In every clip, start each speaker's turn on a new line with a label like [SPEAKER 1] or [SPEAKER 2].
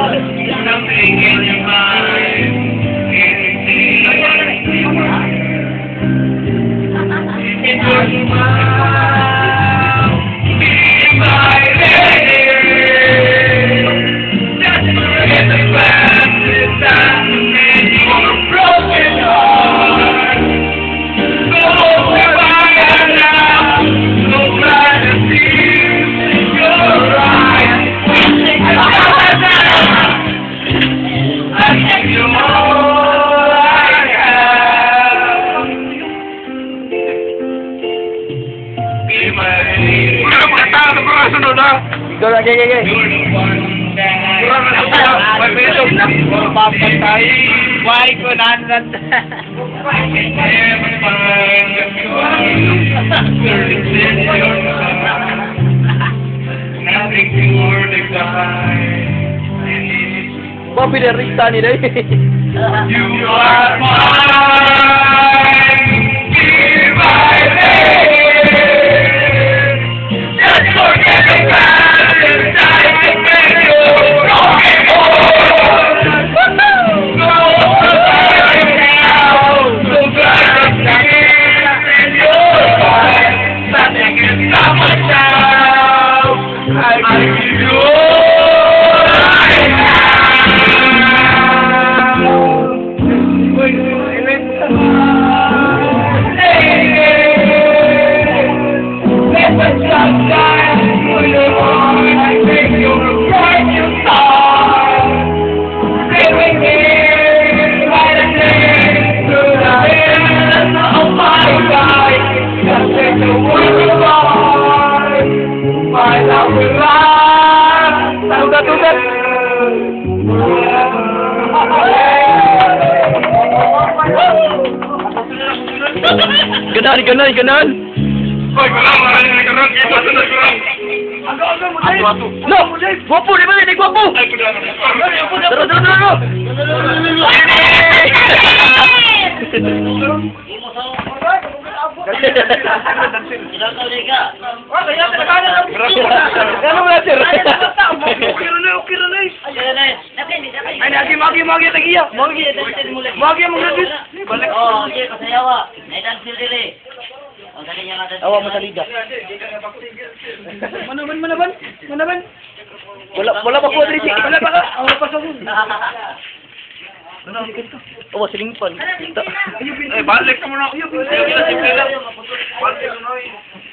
[SPEAKER 1] Nothing in your mind. Anything in your mind. Be my lady. Desperate in the glasses that made you a broken heart. So quiet now, so glad to see your eyes. I think you're all I have. Be my lady. Kurang matang sa mga sunod ha.
[SPEAKER 2] Ikaw lang, gay.
[SPEAKER 1] You're the one that
[SPEAKER 2] Kurang matang. May bilog na. Papag tayo.
[SPEAKER 3] Why ko nanan?
[SPEAKER 1] I can never find a cure. In your mind. Nothing pure divine.
[SPEAKER 2] Papi na Rita nila eh.
[SPEAKER 1] You are mine. Be my lady. Just forget the past and die to make you broken heart. Go away now. So glad to see in your eyes. Nothing can stop us now. I give you all I have. My love will last.
[SPEAKER 2] Tugat. Ganan.
[SPEAKER 1] Hoy, kurang, maraming na kurang. Ito, sunod kurang.
[SPEAKER 2] No! Guwapo, di ba? Di guwapo!
[SPEAKER 1] Ay, kurang.
[SPEAKER 2] Daro! Ano mo natin? Okay na. Ay, magi tagiya. Magi mo gratis. Balik.
[SPEAKER 3] Oh, okay, pasayawa. Naitan sila dili. O, dali niya nga.
[SPEAKER 2] Awa mo sa liga. Manaban. Wala pa ko diri. Wala pa ka. Awa pa sa mun. Oh, silingpan.
[SPEAKER 1] Eh, balik ka muna.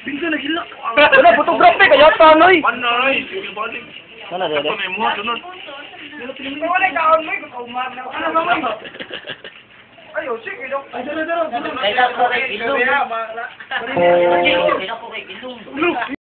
[SPEAKER 1] Bingka na hilak.
[SPEAKER 2] Wala, photography kaya tanoy.
[SPEAKER 1] Panay, sige balik.
[SPEAKER 2] Sana dali.
[SPEAKER 1] Ano mo, sunod.
[SPEAKER 4] Ayo, sige dong.
[SPEAKER 3] Kailan ko kay Pilong. Kailan ko kay Pilong.